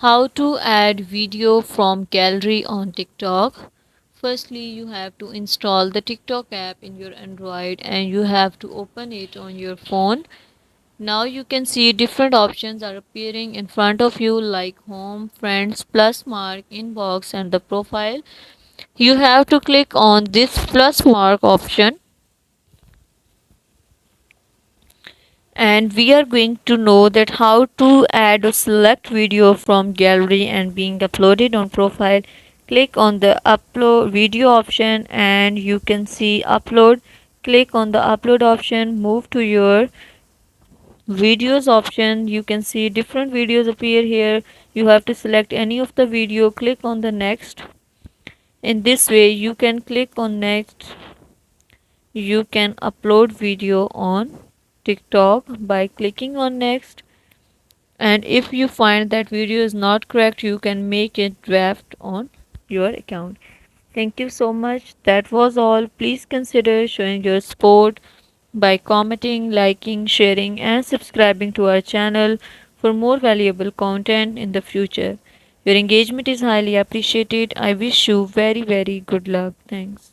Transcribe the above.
How to add video from gallery on TikTok. Firstly, you have to install the TikTok app in your Android and you have to open it on your phone. Now you can see different options are appearing in front of you like home, friends, plus mark, inbox and the profile. You have to click on this plus mark option and we are going to know that how to add or select video from gallery and being uploaded on profile. Click on the upload video option and you can see upload. Click on the upload option, move to your videos option. You can see different videos appear here. You have to select any of the video, click on the next. In this way you can click on next. You can upload video on TikTok by clicking on next, and if you find that video is not correct you can make it draft on your account. Thank you so much. That was all. Please consider showing your support by commenting, liking, sharing and subscribing to our channel for more valuable content in the future. Your engagement is highly appreciated. I wish you very good luck. Thanks.